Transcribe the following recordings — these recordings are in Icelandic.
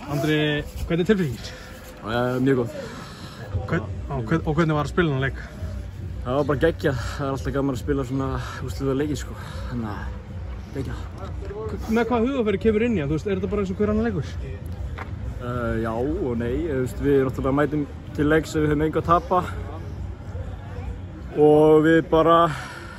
Andri, hvernig er tilfinningin? Mjög góð. Og hvernig var að spila þennan leik? Það var bara geggjað. Það er alltaf gaman að spila svona úrslita leiki sko. Þannig að geggjað. Með hvaða hugafæri kemur inn í hann? Þú veist, er þetta bara eins og hver annar leikur? Já og nei. Við náttúrulega mætum til leiks ef við höfum engu að tapa. Og við bara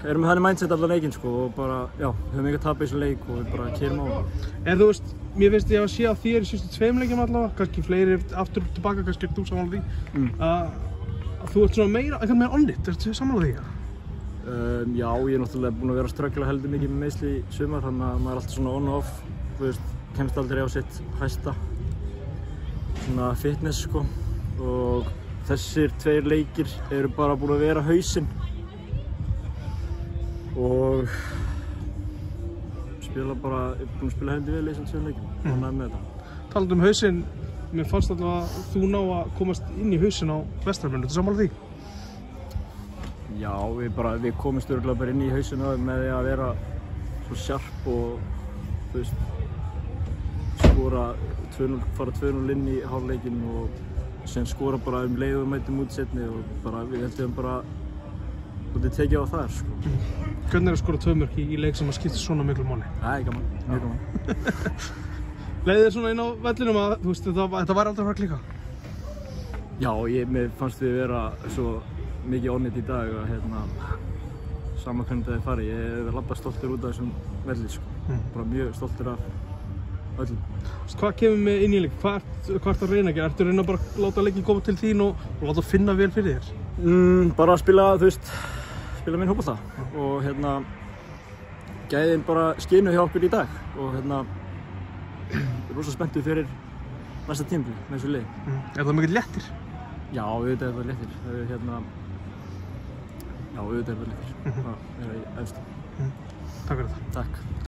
erum með þannig mindset allan leikinn sko. Og bara, já, við höfum engu að tapa í þessum leik og við bara kerum á hann. Þú veist, mér finnst ég að sé á þér í síðustu 2 leikjum allavega, kannski fleiri aftur tilbaka, kannski er þú sammála því. Þú ert svona meira on it, ertu sammála því? Já, ég er náttúrulega búinn að vera að ströggla heldur mikið með meiðsli í sumar, þannig að maður er alltaf svona on og off, þú veist, kemst aldrei á sitt hæsta svona fitness sko. Og þessir 2 leikir eru bara búin að vera hausinn og búinn að spila heldur vel í þessum 2 leikjum og næði með þetta. Talandi hausinn, mér fannst alltaf að þú ná að komast inn í hausinn á Vesturmönnum, ertu sammála því? Já, við komumst örugglega bara inn í hausinn með því að vera svo sjarp og þú veist, skora 2-0, fara 2-0 inn í hálfleikinn og sen skora bara leið og mætum út seinni og bara við heldum bara tekið á þar sko. Hvernig er að skora 2 mörk í leik sem að skipta svona miklu máli? Það er gaman, mjög gaman. Leiðir þér svona inn á vellinum að þú veist, þetta væri aldrei að fara að klika? Já, mér fannst við vera svo mikið on it í dag að sama hvernig það er farið. Ég hef labbað stoltur út af þessum velli sko. Bara mjög stoltur af öllum. Hvað kemur með inn í leik? Hvað ertu að reyna að gera? Ertu að reyna bara að láta leikin koma til þín og láta finna vel fyrir þér? Bara að spila, þú veist, spila minn fótbolta og gæðin bara skinu hjá okkur í dag og rosa spenntur fyrir næsta tímabil með þessu liði. Er það mikill léttir? Já, auðvitað er það léttir. Já, auðvitað er það léttir. Það er í efstu. Takk fyrir það. Takk.